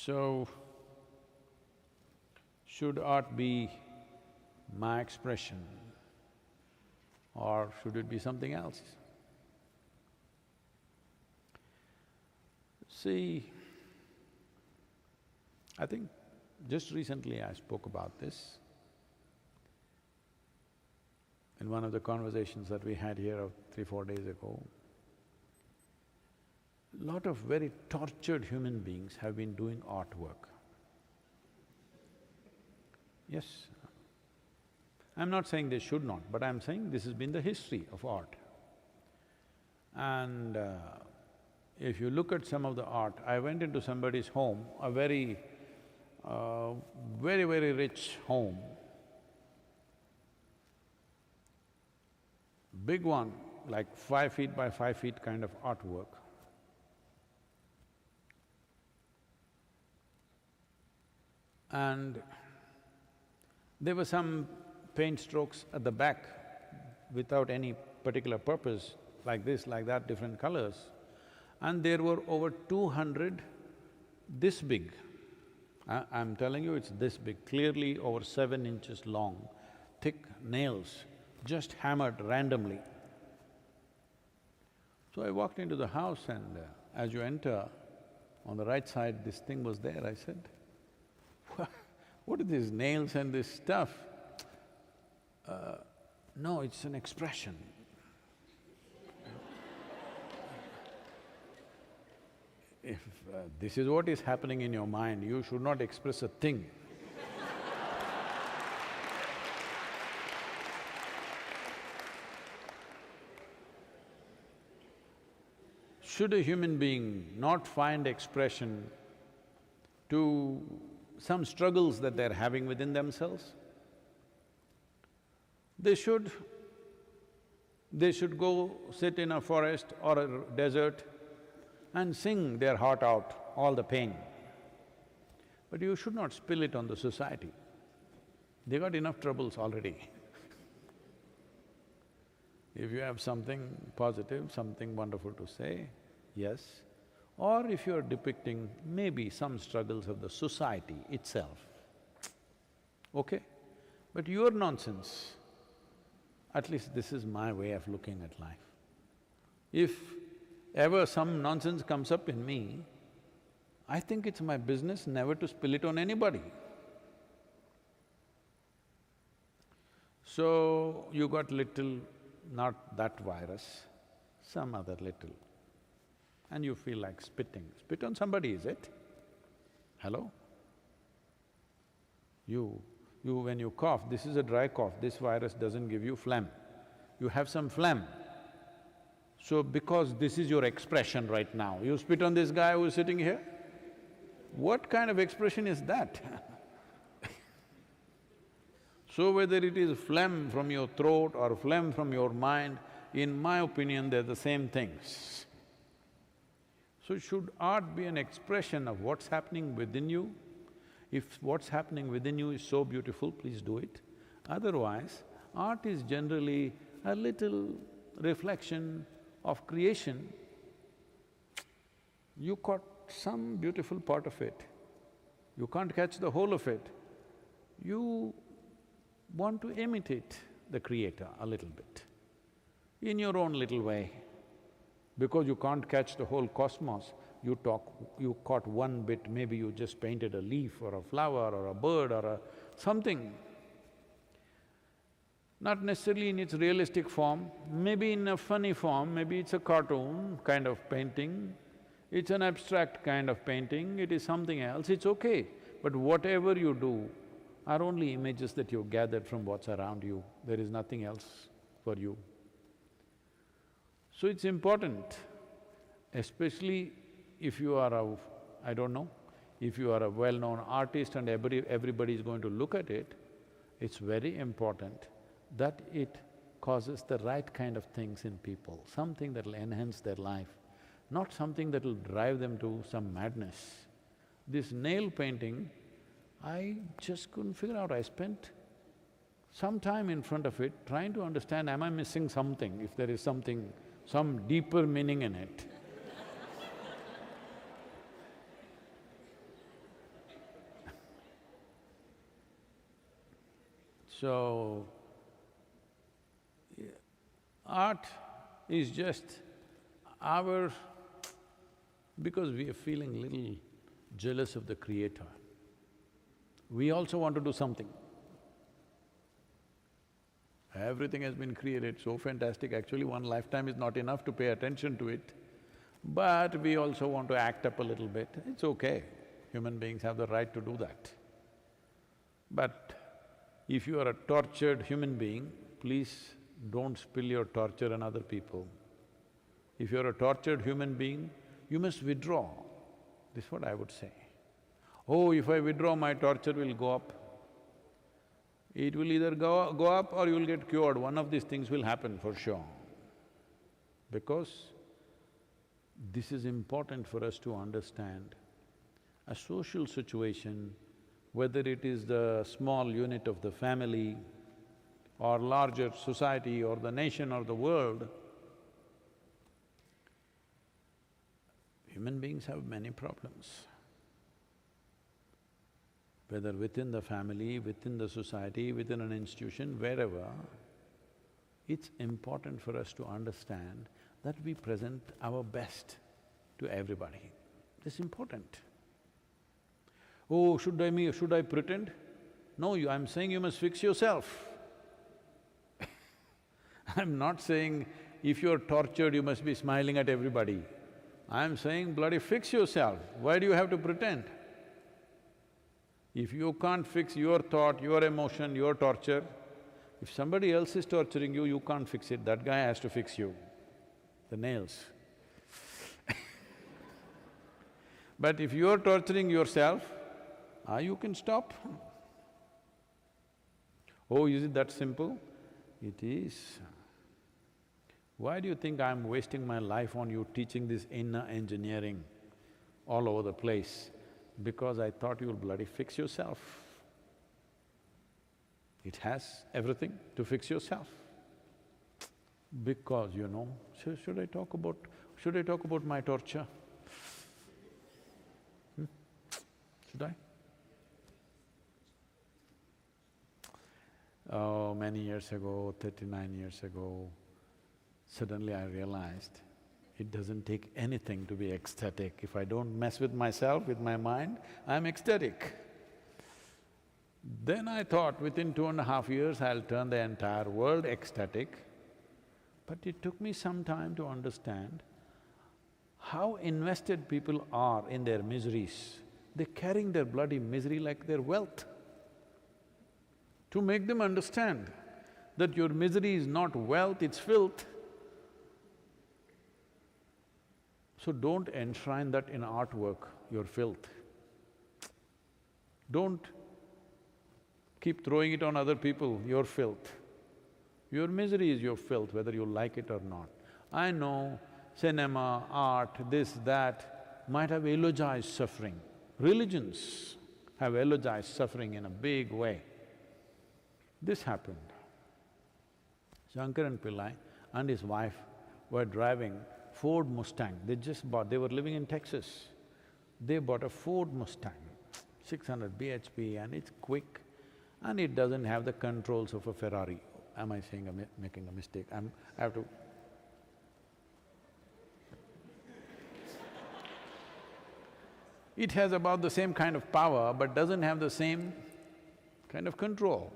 So, should art be my expression or should it be something else? See, I think just recently I spoke about this in one of the conversations that we had here 3-4 days ago. Lot of very tortured human beings have been doing artwork. Yes, I'm not saying they should not, but I'm saying this has been the history of art. And if you look at some of the art, I went into somebody's home, a very very rich home, big one, like 5 feet by 5 feet kind of artwork. And there were some paint strokes at the back without any particular purpose, like this, like that, different colors. And there were over 200 this big. I'm telling you, it's this big, clearly over 7 inches long, thick nails, just hammered randomly. So I walked into the house and as you enter, on the right side, this thing was there. I said, what are these nails and this stuff? No, it's an expression. If this is what is happening in your mind, you should not express a thing. Should a human being not find expression to some struggles that they're having within themselves? They should go sit in a forest or a desert and sing their heart out, all the pain. But you should not spill it on the society. They got enough troubles already. If you have something positive, something wonderful to say, yes. Or if you're depicting maybe some struggles of the society itself, okay. But your nonsense, at least this is my way of looking at life. If ever some nonsense comes up in me, I think it's my business never to spill it on anybody. So, you got little, not that virus, some other little, and you feel like spitting. Spit on somebody, is it? Hello? When you cough, this is a dry cough, this virus doesn't give you phlegm. You have some phlegm. So because this is your expression right now, you spit on this guy who's sitting here? What kind of expression is that? So whether it is phlegm from your throat or phlegm from your mind, in my opinion, they're the same things. So should art be an expression of what's happening within you? If what's happening within you is so beautiful, please do it. Otherwise, art is generally a little reflection of creation. You caught some beautiful part of it, you can't catch the whole of it. You want to imitate the creator a little bit, in your own little way. Because you can't catch the whole cosmos, you caught one bit, maybe you just painted a leaf or a flower or a bird or a something. Not necessarily in its realistic form, maybe in a funny form, maybe it's a cartoon kind of painting, it's an abstract kind of painting, it is something else, it's okay. But whatever you do are only images that you've gathered from what's around you, there is nothing else for you. So it's important, especially if you are I don't know, if you are a well-known artist and everybody is going to look at it, it's very important that it causes the right kind of things in people, something that'll enhance their life, not something that'll drive them to some madness. This nail painting, I just couldn't figure out. I spent some time in front of it trying to understand, am I missing something, if there is something, some deeper meaning in it. So, art is just our… because we are feeling little jealous of the Creator, we also want to do something. Everything has been created so fantastic, actually one lifetime is not enough to pay attention to it, but we also want to act up a little bit. It's okay, human beings have the right to do that. But if you are a tortured human being, please don't spill your torture on other people. If you're a tortured human being, you must withdraw. This is what I would say. Oh, if I withdraw, my torture will go up. It will either go up or you will get cured, one of these things will happen for sure. Because this is important for us to understand. A social situation, whether it is the small unit of the family or larger society or the nation or the world, human beings have many problems. Whether within the family, within the society, within an institution, wherever, it's important for us to understand that we present our best to everybody. It's important. Oh, should I pretend? No, I'm saying you must fix yourself. I'm not saying if you're tortured, you must be smiling at everybody. I'm saying bloody fix yourself. Why do you have to pretend? If you can't fix your thought, your emotion, your torture, if somebody else is torturing you, you can't fix it, that guy has to fix you, the nails. But if you're torturing yourself, you can stop. Oh, is it that simple? It is. Why do you think I'm wasting my life on you teaching this inner engineering all over the place? Because I thought you'll bloody fix yourself. It has everything to fix yourself. Because, you know, should I talk about my torture? Should I? Oh, many years ago, 39 years ago, suddenly I realized it doesn't take anything to be ecstatic. If I don't mess with myself, with my mind, I'm ecstatic. Then I thought within 2.5 years I'll turn the entire world ecstatic. But it took me some time to understand how invested people are in their miseries. They're carrying their bloody misery like their wealth. To make them understand that your misery is not wealth, it's filth. So don't enshrine that in artwork, your filth. Don't keep throwing it on other people, your filth. Your misery is your filth, whether you like it or not. I know cinema, art, this, that might have eulogized suffering. Religions have eulogized suffering in a big way. This happened. Shankaran Pillai and his wife were driving Ford Mustang. They were living in Texas. They bought a Ford Mustang, 600 bhp, and it's quick and it doesn't have the controls of a Ferrari. Am I saying making a mistake? I have to… It has about the same kind of power but doesn't have the same kind of control.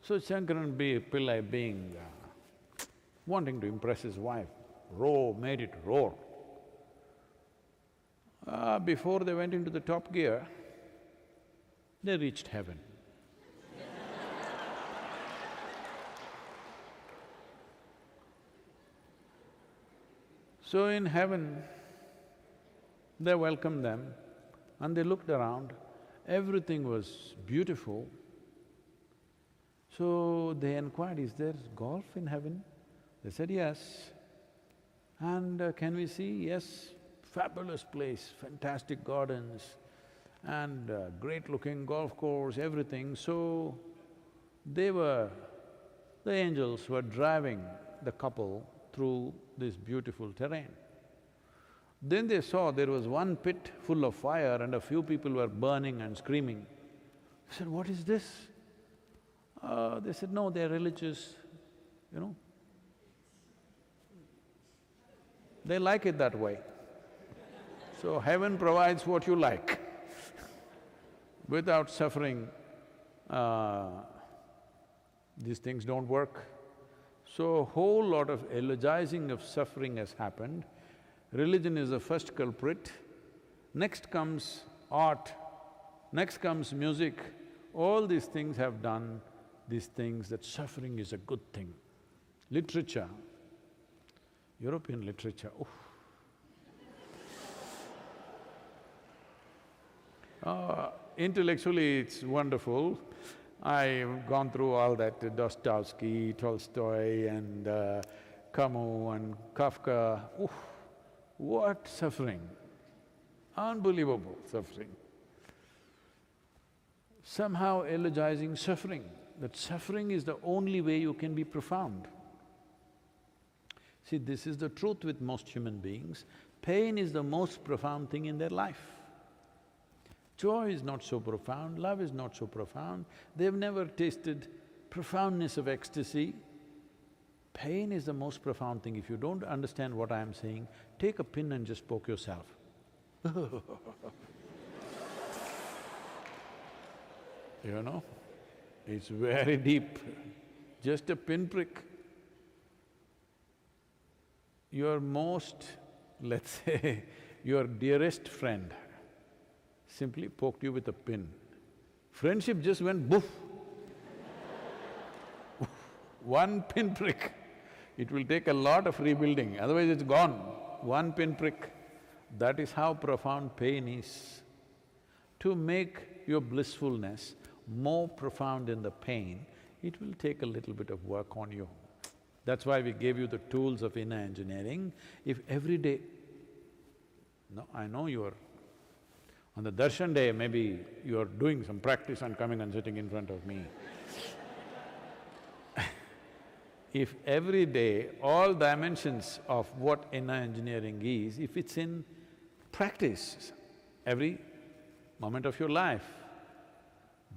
So Shankaran Pillai being… wanting to impress his wife, made it roar. Before they went into the top gear, they reached heaven. So in heaven, they welcomed them and they looked around, everything was beautiful. So they inquired, is there golf in heaven? They said, yes. And can we see? Yes, fabulous place, fantastic gardens and great-looking golf course, everything. So the angels were driving the couple through this beautiful terrain. Then they saw there was one pit full of fire and a few people were burning and screaming. They said, what is this? They said, no, they're religious, you know. They like it that way. So heaven provides what you like. Without suffering, these things don't work. So a whole lot of eulogizing of suffering has happened. Religion is the first culprit. Next comes art, next comes music. All these things have done these things that suffering is a good thing. Literature, European literature, oof. Intellectually it's wonderful. I've gone through all that, Dostoevsky, Tolstoy and Camus and Kafka. Oof, what suffering! Unbelievable suffering. Somehow eulogizing suffering, that suffering is the only way you can be profound. See, this is the truth with most human beings. Pain is the most profound thing in their life. Joy is not so profound, love is not so profound, they've never tasted profoundness of ecstasy. Pain is the most profound thing. If you don't understand what I'm saying, take a pin and just poke yourself. You know, it's very deep, just a pinprick. Your most, let's say, your dearest friend simply poked you with a pin. Friendship just went boof. One pinprick. It will take a lot of rebuilding, otherwise it's gone. One pinprick. That is how profound pain is. To make your blissfulness more profound in the pain, it will take a little bit of work on you. That's why we gave you the tools of inner engineering. If every day… No, I know you're… on the darshan day, maybe you're doing some practice and coming and sitting in front of me. If every day, all dimensions of what inner engineering is, if it's in practice, every moment of your life,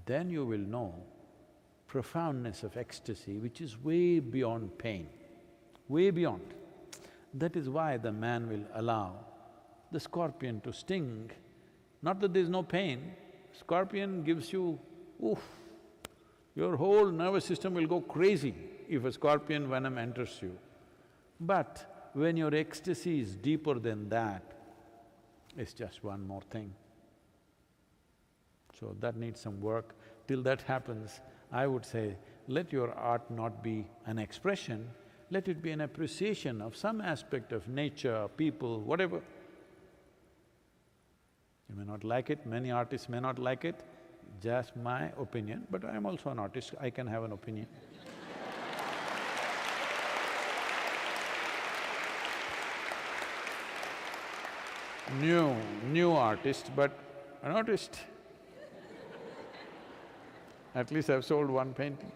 then you will know profoundness of ecstasy, which is way beyond pain, way beyond. That is why the man will allow the scorpion to sting. Not that there's no pain, scorpion gives you, oof, your whole nervous system will go crazy if a scorpion venom enters you. But when your ecstasy is deeper than that, it's just one more thing. So that needs some work. Till that happens, I would say, let your art not be an expression, let it be an appreciation of some aspect of nature, people, whatever. You may not like it, many artists may not like it, just my opinion, but I am also an artist, I can have an opinion. New artist, but an artist. At least I've sold one painting.